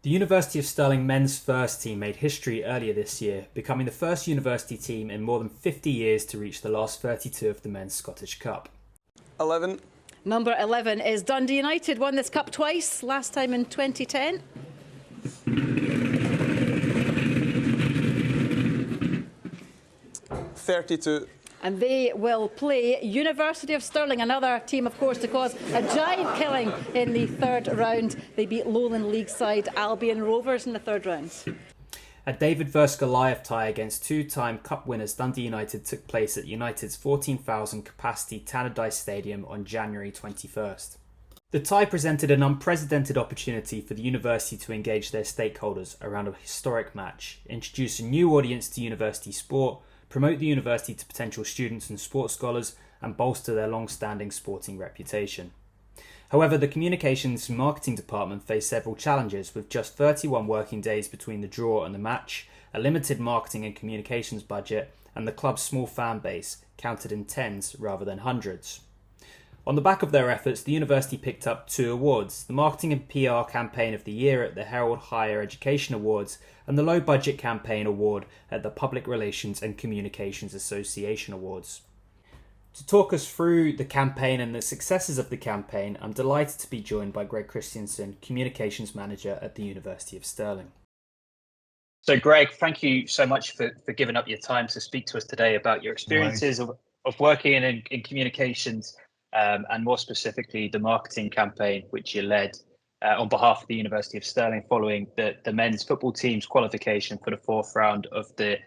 The University of Stirling men's first team made history earlier this year, becoming the first university team in more than 50 years to reach the last 32 of the men's Scottish Cup. 11. Number 11 is Dundee United, won this cup twice, last time in 2010. 32. And they will play University of Stirling, another team, of course, to cause a giant killing in the third round. They beat Lowland League side Albion Rovers in the third round. A David vs Goliath tie against two-time Cup winners Dundee United took place at United's 14,000 capacity Tannadice Stadium on January 21st. The tie presented an unprecedented opportunity for the university to engage their stakeholders around a historic match, introduce a new audience to university sport, promote the university to potential students and sports scholars, and bolster their long-standing sporting reputation. However, the communications and marketing department faced several challenges, with just 31 working days between the draw and the match, a limited marketing and communications budget, and the club's small fan base, counted in tens rather than hundreds. On the back of their efforts, the university picked up 2 awards, the Marketing and PR Campaign of the Year at the Herald Higher Education Awards and the Low Budget Campaign Award at the Public Relations and Communications Association Awards. To talk us through the campaign and the successes of the campaign, I'm delighted to be joined by Greg Christison, Communications Manager at the University of Stirling. So Greg, thank you so much for giving up your time to speak to us today about your experiences of working in communications, and more specifically the marketing campaign which you led on behalf of the University of Stirling following the men's football team's qualification for the 4th round of the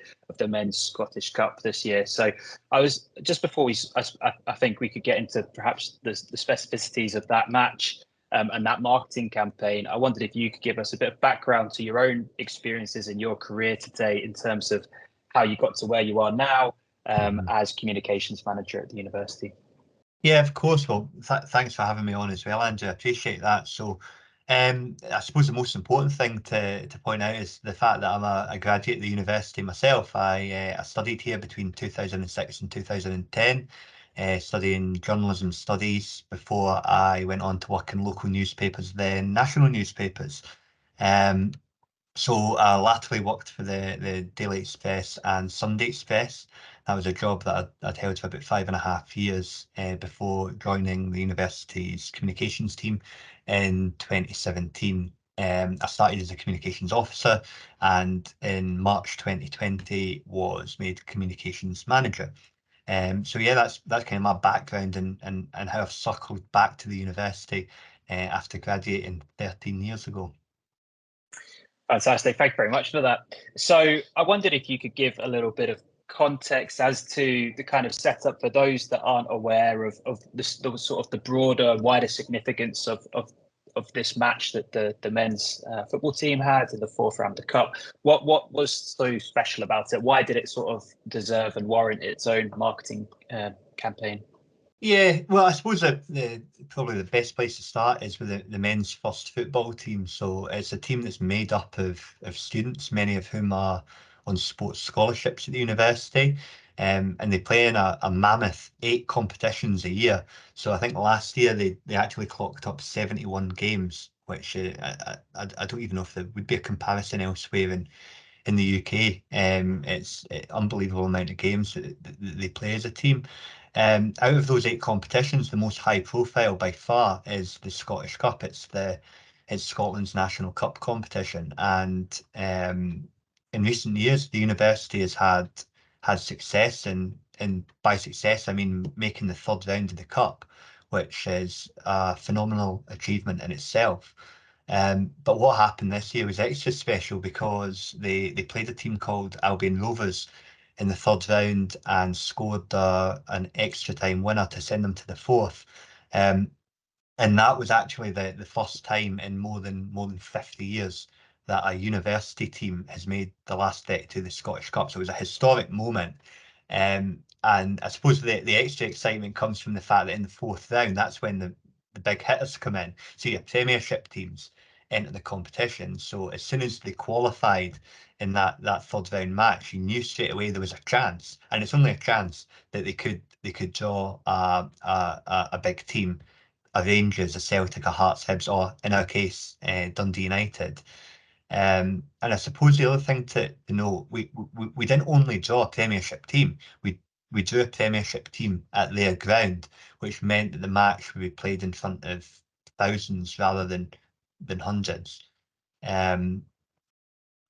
men's Scottish Cup this year. So I was just before I think we could get into perhaps the specificities of that match and that marketing campaign. I wondered if you could give us a bit of background to your own experiences in your career today in terms of how you got to where you are now as communications manager at the university. Yeah, of course. Well, thanks for having me on as well, Andrew. I appreciate that. So I suppose the most important thing to point out is the fact that I'm a graduate of the university myself. I studied here between 2006 and 2010, studying journalism studies before I went on to work in local newspapers, then national newspapers. So I latterly worked for the Daily Express and Sunday Express. That was a job that I'd held for about 5.5 years before joining the university's communications team in 2017. I started as a communications officer and in March 2020 was made communications manager. So yeah, that's kind of my background and how I've circled back to the university after graduating 13 years ago. Fantastic. Thank you very much for that. So I wondered if you could give a little bit of context as to the kind of setup for those that aren't aware of the sort of the broader, wider significance of this match that the men's football team had in the 4th round of the Cup. What was so special about it? Why did it sort of deserve and warrant its own marketing campaign? Yeah, well, I suppose probably the best place to start is with the men's first football team. So it's a team that's made up of students, many of whom are on sports scholarships at the university, and they play in a mammoth 8 competitions a year. So I think last year they actually clocked up 71 games, which I don't even know if there would be a comparison elsewhere in the UK. It's an unbelievable amount of games that they play as a team. Out of those 8 competitions, the most high profile by far is the Scottish Cup. It's Scotland's national cup competition, and in recent years the university has had success, and by success I mean making the 3rd round of the cup, which is a phenomenal achievement in itself. But what happened this year was extra special because they played a team called Albion Rovers in the 3rd round and scored an extra time winner to send them to the 4th. And that was actually the first time in more than 50 years that a university team has made the last 32 of the Scottish Cup. So it was a historic moment. And I suppose the extra excitement comes from the fact that in the 4th round, that's when the big hitters come in. So your Premiership teams enter the competition. So as soon as they qualified in that 3rd round match, you knew straight away there was a chance, and it's only a chance, that they could draw a big team, a Rangers, a Celtic, a Hearts, Hibs, or in our case Dundee United. And I suppose the other thing to know, we didn't only draw a Premiership team. We drew a Premiership team at their ground, which meant that the match would be played in front of thousands rather than hundreds. I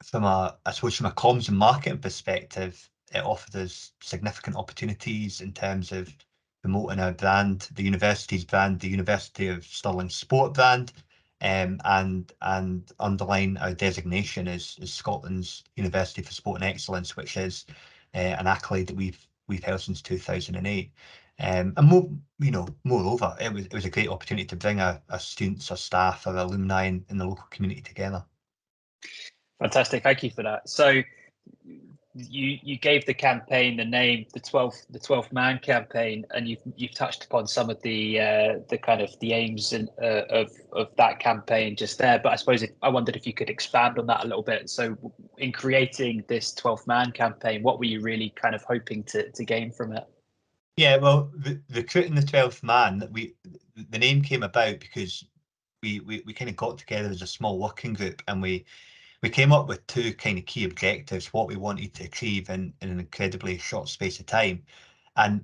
suppose from a comms and marketing perspective, it offered us significant opportunities in terms of promoting our brand, the university's brand, the University of Stirling sport brand, and underline our designation as Scotland's University for Sport and Excellence, which is an accolade that we've held since 2008. And moreover, it was a great opportunity to bring our students, our staff, our alumni in the local community together. Fantastic, thank you for that. So you gave the campaign the name, the 12th Man campaign, and you've touched upon some of the kind of the aims of that campaign just there. But I suppose I wondered if you could expand on that a little bit. So in creating this 12th Man campaign, what were you really kind of hoping to gain from it? Yeah, well, recruiting the 12th man, the name came about because we kind of got together as a small working group, and we came up with two kind of key objectives, what we wanted to achieve in an incredibly short space of time. And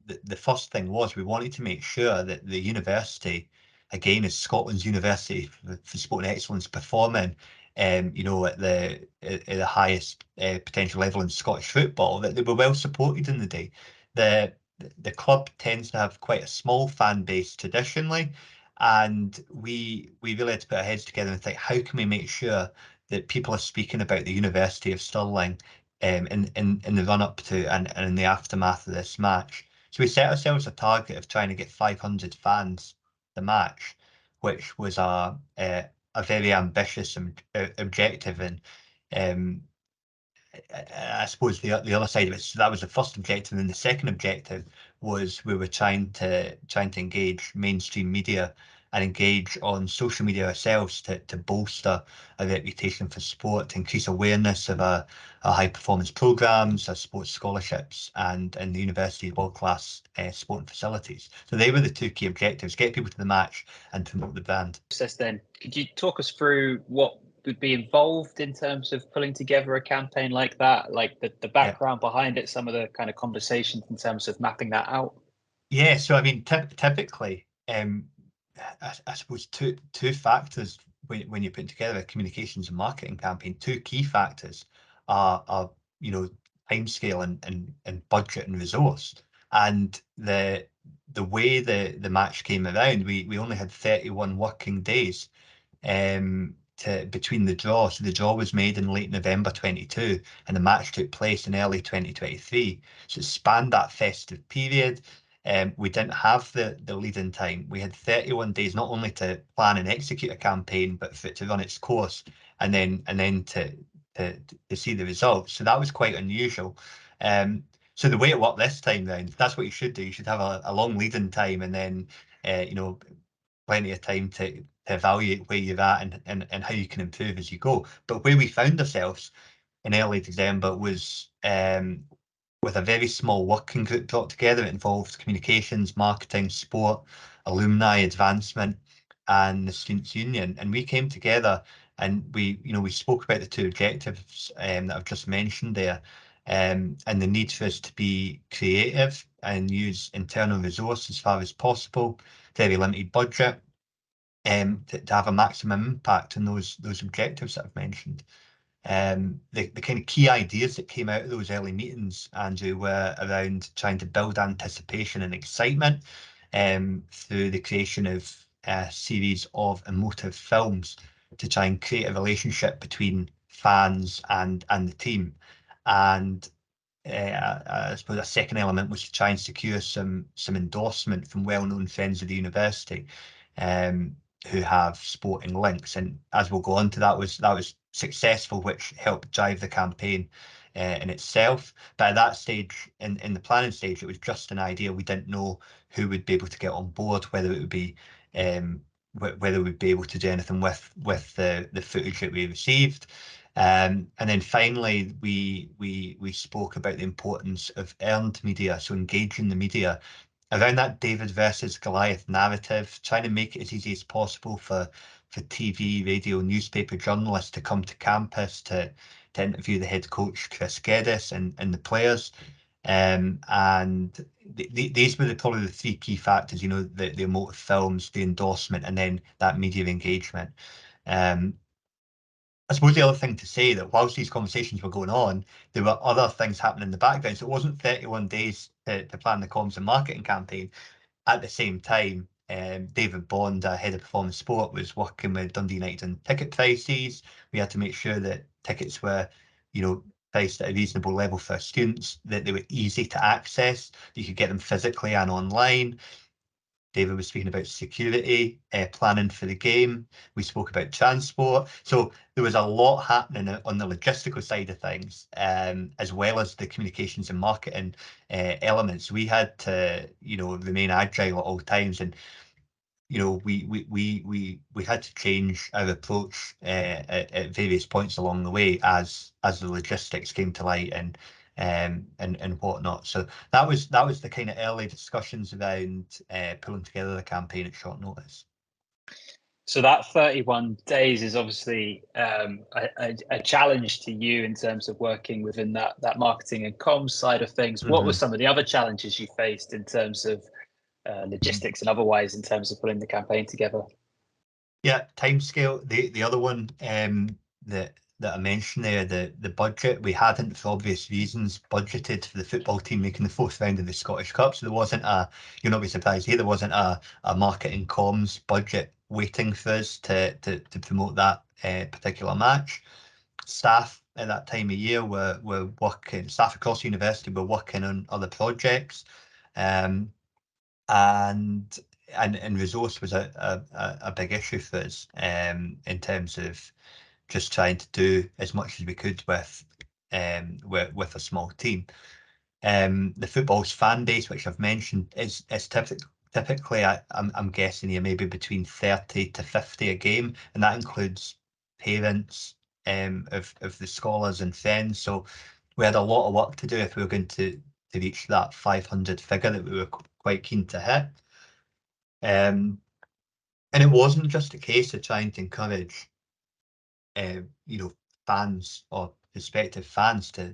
the first thing was we wanted to make sure that the university, again, as Scotland's University for Sport and Excellence, performing at the highest potential level in Scottish football, that they were well supported in the day. The club tends to have quite a small fan base traditionally, and we really had to put our heads together and think, how can we make sure that people are speaking about the University of Stirling in the run up to and in the aftermath of this match? So we set ourselves a target of trying to get 500 fans the match, which was a very ambitious objective. And I suppose the other side of it, so that was the first objective, and the second objective was we were trying to engage mainstream media and engage on social media ourselves to bolster a reputation for sport, to increase awareness of our high performance programs, our sports scholarships, and the university's world-class sporting facilities. So they were the two key objectives: get people to the match and promote the brand. Then, could you talk us through what would be involved in terms of pulling together a campaign like that, like the background behind it, some of the kind of conversations in terms of mapping that out? Yeah, so I mean, typically, I suppose two factors when you put together a communications and marketing campaign. Two key factors are timescale and budget and resource. And the way the match came around, we only had 31 working days between the draw. So the draw was made in late November 22, and the match took place in early 2023. So it spanned that festive period. We didn't have the lead-in time. We had 31 days not only to plan and execute a campaign, but for it to run its course and then to see the results. So that was quite unusual. So the way it worked this time round, that's what you should do. You should have a long lead-in time, and then plenty of time to evaluate where you're at and how you can improve as you go. But where we found ourselves in early December was with a very small working group brought together. It involved communications, marketing, sport, alumni, advancement, and the Students' Union. And we came together and we spoke about the two objectives that I've just mentioned there, and the need for us to be creative and use internal resource as far as possible, very limited budget, to have a maximum impact on those objectives that I've mentioned. The kind of key ideas that came out of those early meetings, Andrew, were around trying to build anticipation and excitement through the creation of a series of emotive films to try and create a relationship between fans and the team. And I suppose a second element was to try and secure some endorsement from well-known friends of the university who have sporting links. And as we'll go on to, that was successful, which helped drive the campaign in itself. But at that stage, in the planning stage, it was just an idea. We didn't know who would be able to get on board, whether it would be whether we'd be able to do anything with the footage that we received. And then finally, we spoke about the importance of earned media, so engaging the media around that David versus Goliath narrative, trying to make it as easy as possible for TV, radio, newspaper journalists to come to campus to interview the head coach, Chris Geddes, and the players. And these were probably the three key factors, you know, the emotive films, the endorsement, and then that media engagement. I suppose the other thing to say that whilst these conversations were going on, there were other things happening in the background. So it wasn't 31 days to plan the comms and marketing campaign. At the same time, David Bond, head of performance sport, was working with Dundee United on ticket prices. We had to make sure that tickets were, you know, priced at a reasonable level for students, that they were easy to access, that you could get them physically and online. David was speaking about security, planning for the game. We spoke about transport. So there was a lot happening on the logistical side of things, as well as the communications and marketing elements. We had to, you know, remain agile at all times, and you know, we had to change our approach at various points along the way as the logistics came to light and whatnot. So that was the kind of early discussions around pulling together the campaign at short notice. So that 31 days is obviously a challenge to you in terms of working within that marketing and comms side of things. What were some of the other challenges you faced in terms of logistics and otherwise in terms of putting the campaign together? Yeah, timescale. The other one that I mentioned there, the budget. We hadn't, for obvious reasons, budgeted for the football team making the fourth round of the Scottish Cup. So there wasn't you'll not be surprised here, there wasn't a marketing comms budget waiting for us to promote that particular match. Staff at that time of year were working, staff across the university were working on other projects. And resource was a big issue for us in terms of just trying to do as much as we could with a small team. The football's fan base, which I've mentioned, is typically I'm guessing here maybe between 30 to 50 a game, and that includes parents of the scholars and friends. So we had a lot of work to do if we were going to reach that 500 figure that we were quite keen to hit. And it wasn't just a case of trying to encourage you know, fans or prospective fans to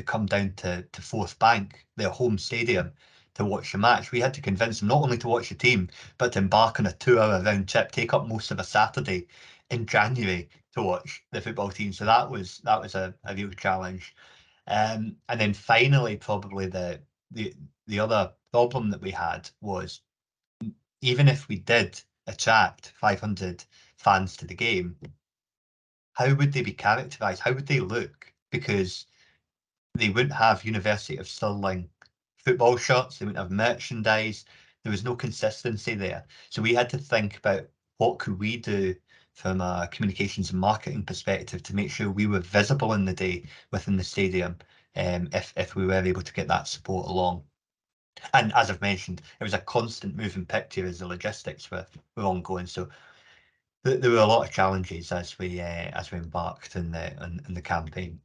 come down to Forth Bank, their home stadium, to watch the match. We had to convince them not only to watch the team, but to embark on a 2-hour round trip, take up most of a Saturday in January to watch the football team. So that was a real challenge. And then finally, probably the other problem that we had was, even if we did attract 500 fans to the game, how would they be characterised? How would they look? Because they wouldn't have University of Stirling football shirts, they wouldn't have merchandise, there was no consistency there. So we had to think about what could we do from a communications and marketing perspective to make sure we were visible in the day within the stadium, if we were able to get that support along. And as I've mentioned, it was a constant moving picture as the logistics were ongoing. So there were a lot of challenges as we embarked in the campaign.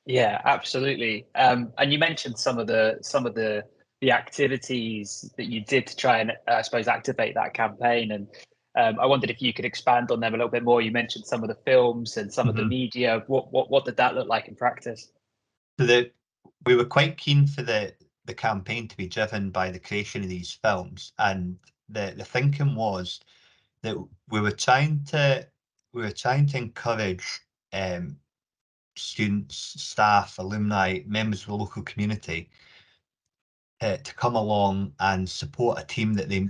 Yeah, absolutely. And you mentioned some of the activities that you did to try and I suppose activate that campaign, and I wondered if you could expand on them a little bit more. You mentioned some of the films and some of the media. What did that look like in practice? So we were quite keen for the campaign to be driven by the creation of these films, and the thinking was that we were trying to encourage students, staff, alumni, members of the local community to come along and support a team that they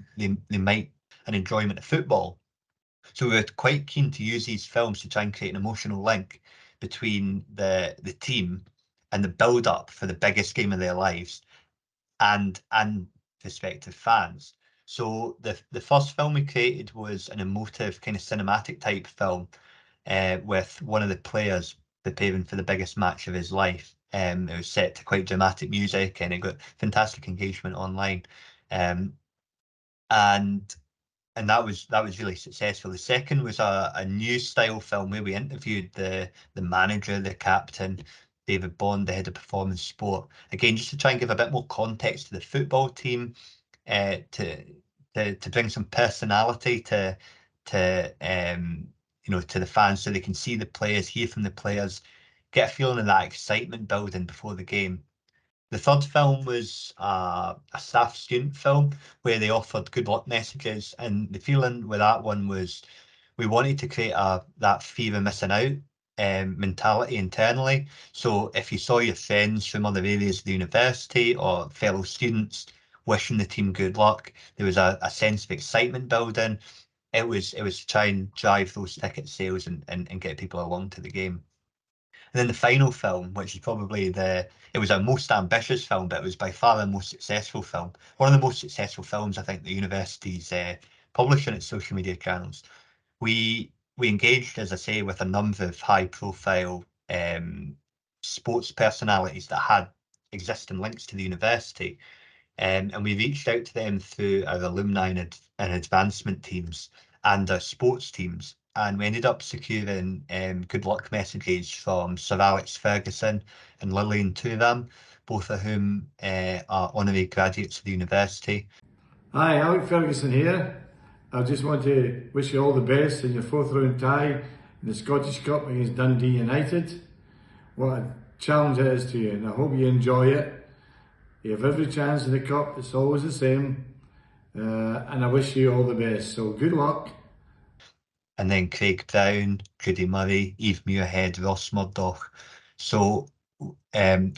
might an enjoyment of football. So we were quite keen to use these films to try and create an emotional link between the team and the build up for the biggest game of their lives and prospective fans. So the first film we created was an emotive kind of cinematic type film with one of the players preparing for the biggest match of his life. It was set to quite dramatic music and it got fantastic engagement online. And that was really successful. The second was a news style film where we interviewed the manager, the captain, David Bond, the head of performance sport. Again, just to try and give a bit more context to the football team, to bring some personality to to to the fans, so they can see the players, hear from the players, get a feeling of that excitement building before the game. The third film was a staff student film where they offered good luck messages, and the feeling with that one was we wanted to create that fear of missing out mentality internally. So if you saw your friends from other areas of the university or fellow students wishing the team good luck, there was a sense of excitement building. It was to try and drive those ticket sales and get people along to the game. And then the final film, which is probably it was our most ambitious film, but it was by far the most successful film. One of the most successful films I think the university's published on its social media channels. We engaged, as I say, with a number of high-profile sports personalities that had existing links to the university, and we reached out to them through our alumni and advancement teams and our sports teams. And we ended up securing good luck messages from Sir Alex Ferguson and Lillian Thuram, both of whom are honorary graduates of the university. Hi, Alex Ferguson here. I just want to wish you all the best in your fourth round tie in the Scottish Cup against Dundee United. What a challenge it is to you, and I hope you enjoy it. You have every chance in the cup, it's always the same, and I wish you all the best, so good luck. And then Craig Brown, Judy Murray, Eve Muirhead, Ross Murdoch. So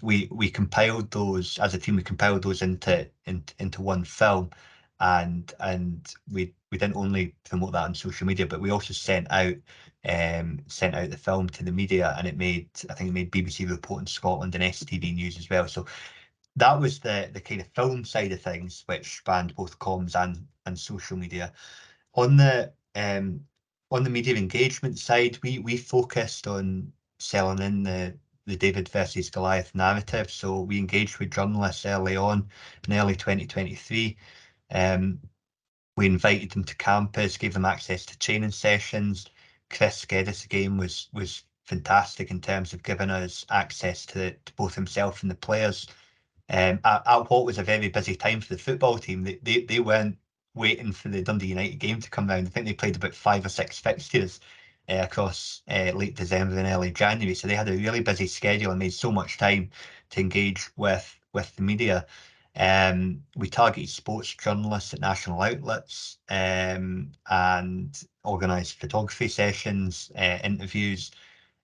we compiled those as a team. We compiled those into one film, and we didn't only promote that on social media, but we also sent out the film to the media, and I think it made BBC Reporting Scotland and STV News as well. So that was the kind of film side of things, which spanned both comms and social media. On the media engagement side, we focused on selling in the David versus Goliath narrative. So we engaged with journalists early on in early 2023. We invited them to campus, gave them access to training sessions. Chris Geddes again was fantastic in terms of giving us access to both himself and the players. At what was a very busy time for the football team, they weren't waiting for the Dundee United game to come round. I think they played about 5 or 6 fixtures across late December and early January. So they had a really busy schedule and made so much time to engage with the media. We targeted sports journalists at national outlets and organised photography sessions, interviews,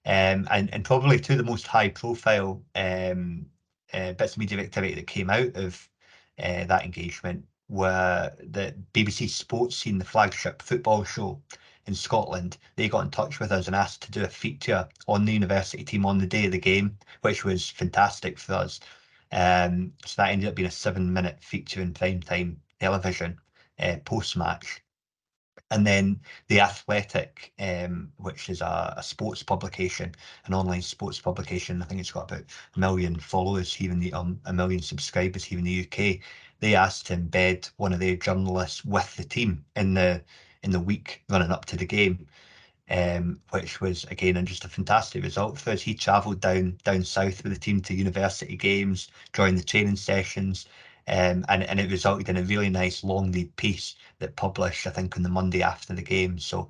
and probably two of the most high profile bits of media activity that came out of that engagement were the BBC Sports Scene, the flagship football show in Scotland. They got in touch with us and asked to do a feature on the university team on the day of the game, which was fantastic for us. So that ended up being a 7-minute feature in primetime television post-match. And then The Athletic, which is a sports publication, an online sports publication. I think it's got about 1 million followers here in the 1 million subscribers here in the UK. They asked to embed one of their journalists with the team in the week running up to the game, which was again just a fantastic result for us. He travelled down south with the team to university games, joined the training sessions, and it resulted in a really nice long read piece that published, I think, on the Monday after the game. So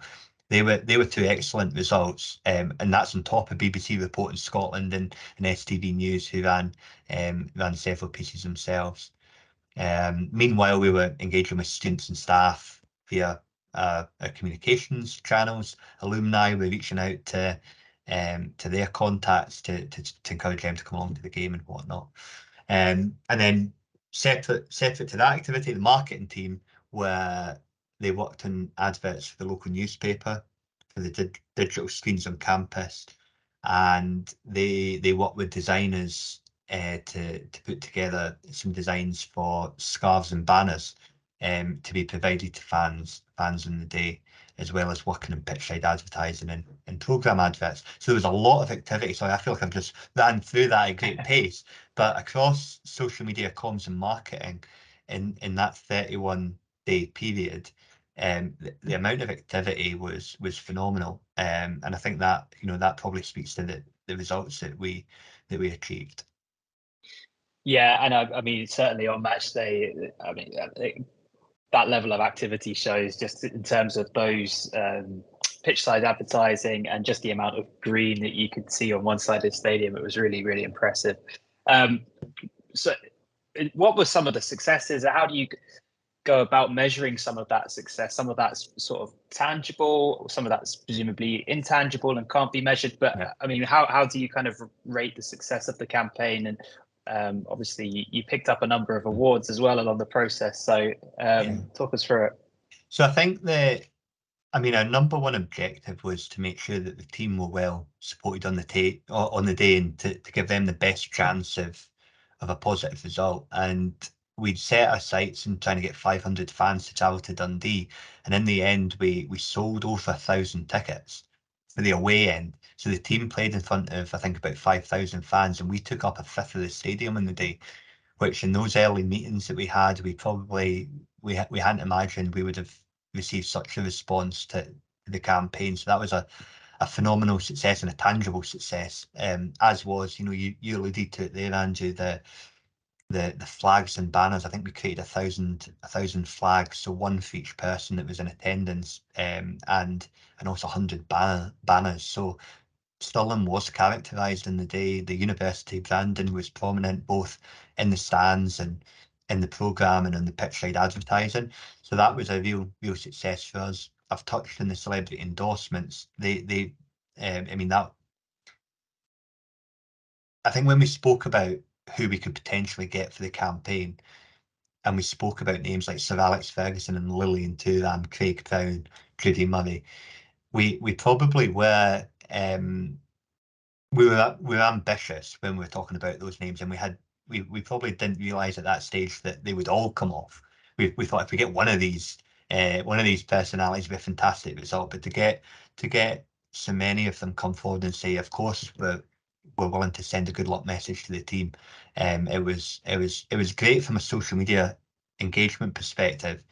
they were two excellent results, and that's on top of BBC Reporting Scotland and STV News, who ran several pieces themselves. Meanwhile, we were engaging with students and staff via our communications channels. Alumni were reaching out to their contacts to encourage them to come along to the game and whatnot. And then separate to that activity, the marketing team, where they worked on adverts for the local newspaper, for the digital screens on campus, and they worked with designers to put together some designs for scarves and banners to be provided to fans on the day, as well as working on pitchside advertising and programme adverts. So there was a lot of activity. So I feel like I've just ran through that at great pace. But across social media, comms and marketing, in that 31-day period, the amount of activity was phenomenal. And I think that that probably speaks to the results that we achieved. Yeah, and I mean certainly on match day, I mean that level of activity shows, just in terms of those pitch side advertising and just the amount of green that you could see on one side of the stadium. It was really, really impressive. So what were some of the successes? How do you go about measuring some of that success? Some of that's sort of tangible, some of that's presumably intangible and can't be measured. But I mean, how do you kind of rate the success of the campaign? And obviously you picked up a number of awards as well along the process. So talk us through it. So I think our number one objective was to make sure that the team were well supported on the day, and to give them the best chance of a positive result. And we'd set our sights in trying to get 500 fans to travel to Dundee, and in the end we sold over 1,000 tickets for the away end. So the team played in front of, I think, about 5,000 fans, and we took up a fifth of the stadium on the day, which in those early meetings that we had, we hadn't imagined we would have received such a response to the campaign. So that was a phenomenal success and a tangible success, as was, you alluded to it there, Andrew, the flags and banners. I think we created 1,000 flags, so one for each person that was in attendance, and also 100 banners. So Stirling was characterised in the day. The university branding was prominent both in the stands and in the programme and on the pitch side advertising. So that was a real success for us. I've touched on the celebrity endorsements. I think when we spoke about who we could potentially get for the campaign, and we spoke about names like Sir Alex Ferguson and Lillian Thuram, Craig Brown, Judy Murray, we probably were we were ambitious when we were talking about those names, and we probably didn't realise at that stage that they would all come off. We thought if we get one of these personalities, it'd be a fantastic result. But to get so many of them come forward and say, of course, we're willing to send a good luck message to the team. It was great from a social media engagement perspective,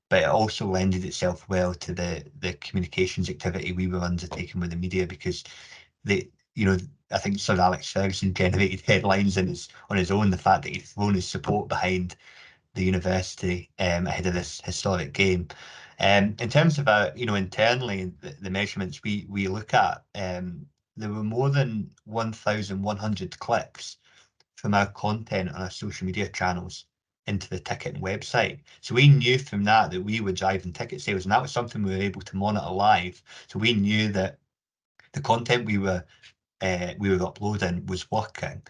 but it also lended itself well to the communications activity we were undertaking with the media, because I think Sir Alex Ferguson generated headlines on his own, the fact that he'd thrown his support behind the university ahead of this historic game. In terms of internally, the measurements we look at, there were more than 1,100 clicks from our content on our social media channels into the ticketing website. So we knew from that we were driving ticket sales, and that was something we were able to monitor live. So we knew that the content we were uploading was working.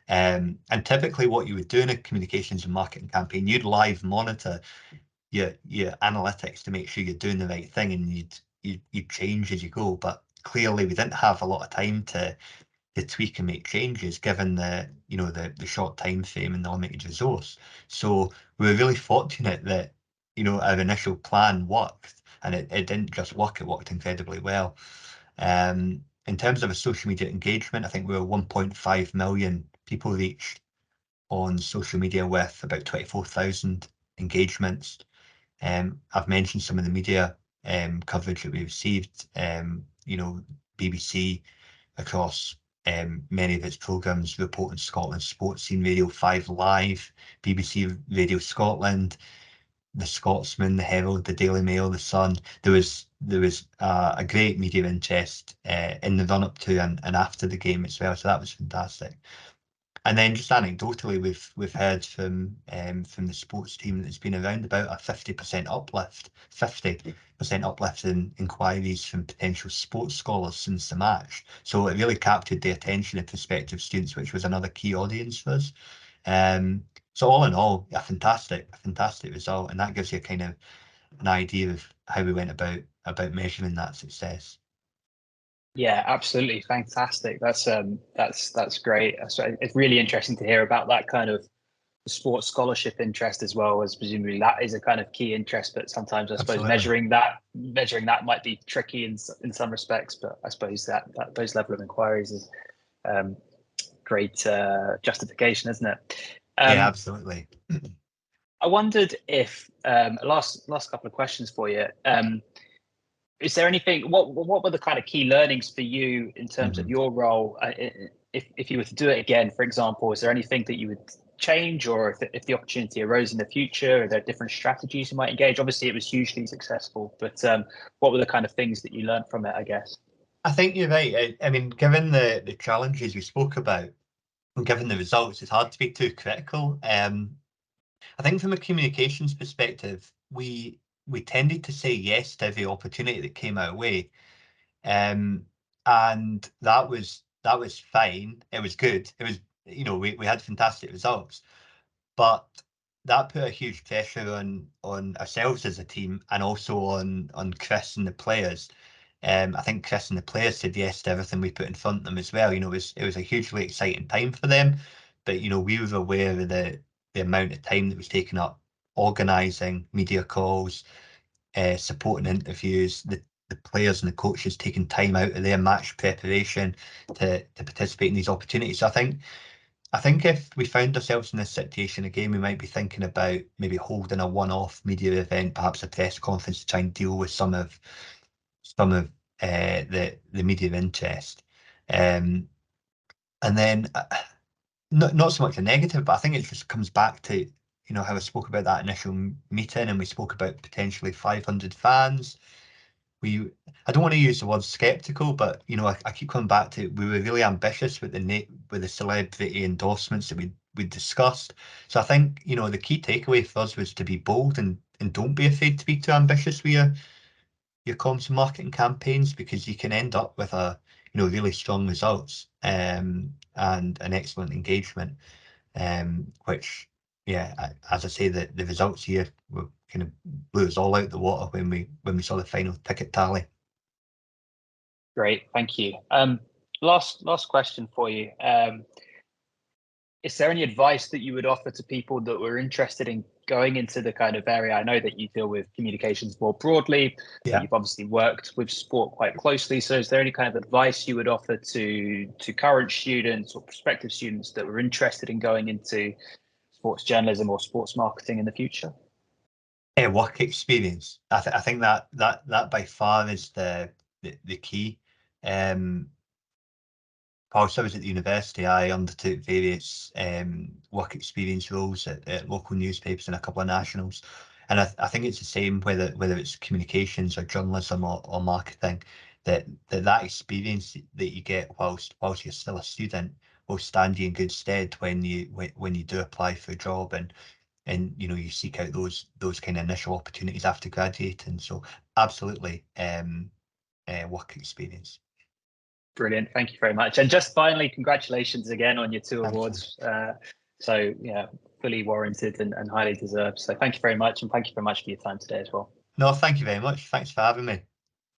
And typically what you would do in a communications and marketing campaign, you'd live monitor your analytics to make sure you're doing the right thing, and you'd change as you go. But clearly we didn't have a lot of time to tweak and make changes, given the short time frame and the limited resource. So we were really fortunate that our initial plan worked, and it didn't just work, it worked incredibly well. In terms of a social media engagement, I think we were 1.5 million people reached on social media with about 24,000 engagements. I've mentioned some of the media coverage that we received. BBC across many of its programmes, reporting Scotland's sports scene, Radio 5 Live, BBC Radio Scotland, The Scotsman, The Herald, The Daily Mail, The Sun. There was a great media interest in the run up to and after the game as well, so that was fantastic. And then just anecdotally, we've heard from the sports team that it's been around about a 50% uplift in inquiries from potential sports scholars since the match. So it really captured the attention of prospective students, which was another key audience for us. So all in all, a fantastic result, and that gives you kind of an idea of how we went about measuring that success. Yeah, absolutely fantastic. That's great. So it's really interesting to hear about that kind of sports scholarship interest, as well, as presumably that is a kind of key interest. But sometimes I suppose measuring that might be tricky in some respects. But I suppose that those level of inquiries is great justification, isn't it? Yeah, absolutely. I wondered if last couple of questions for you. Is there anything? What were the kind of key learnings for you in terms of your role? If you were to do it again, for example, is there anything that you would change, or if the opportunity arose in the future? Are there different strategies you might engage? Obviously, it was hugely successful, but what were the kind of things that you learned from it, I guess? I think you're right. I mean, given the challenges we spoke about, and given the results, it's hard to be too critical. I think from a communications perspective, we tended to say yes to every opportunity that came our way, and that was fine. It was good. It was, we had fantastic results, but that put a huge pressure on ourselves as a team, and also on Chris and the players. I think Chris and the players said yes to everything we put in front of them as well. It was a hugely exciting time for them, but we were aware of the amount of time that was taken up organising media calls, supporting interviews, the players and the coaches taking time out of their match preparation to participate in these opportunities. So I think if we found ourselves in this situation again, we might be thinking about maybe holding a one-off media event, perhaps a press conference, to try and deal with some of the media interest. And then not so much a negative, but I think it just comes back to how I spoke about that initial meeting, and we spoke about potentially 500 fans. I don't want to use the word skeptical, but I keep coming back to, we were really ambitious with the celebrity endorsements that we discussed. So I think the key takeaway for us was to be bold, and don't be afraid to be too ambitious with your comms and marketing campaigns, because you can end up with really strong results, and an excellent engagement, which, yeah, as I say, the results here were kind of blew us all out the water when we saw the final ticket tally. Great, thank you. Last question for you. Is there any advice that you would offer to people that were interested in going into the kind of area? I know that you deal with communications more broadly. Yeah. You've obviously worked with sport quite closely. So is there any kind of advice you would offer to current students or prospective students that were interested in going into sports journalism or sports marketing in the future? Work experience. I think that by far is the key. Whilst I was at the university, I undertook various work experience roles at local newspapers and a couple of nationals, and I think it's the same whether it's communications or journalism or marketing. That experience that you get whilst you're still a student will stand you in good stead when you do apply for a job, and you seek out those kind of initial opportunities after graduating. So absolutely, work experience. Brilliant. Thank you very much. And just finally, congratulations again on your 2 Thank awards. So yeah, fully warranted and highly deserved. So thank you very much, and thank you very much for your time today as well. No, thank you very much. Thanks for having me.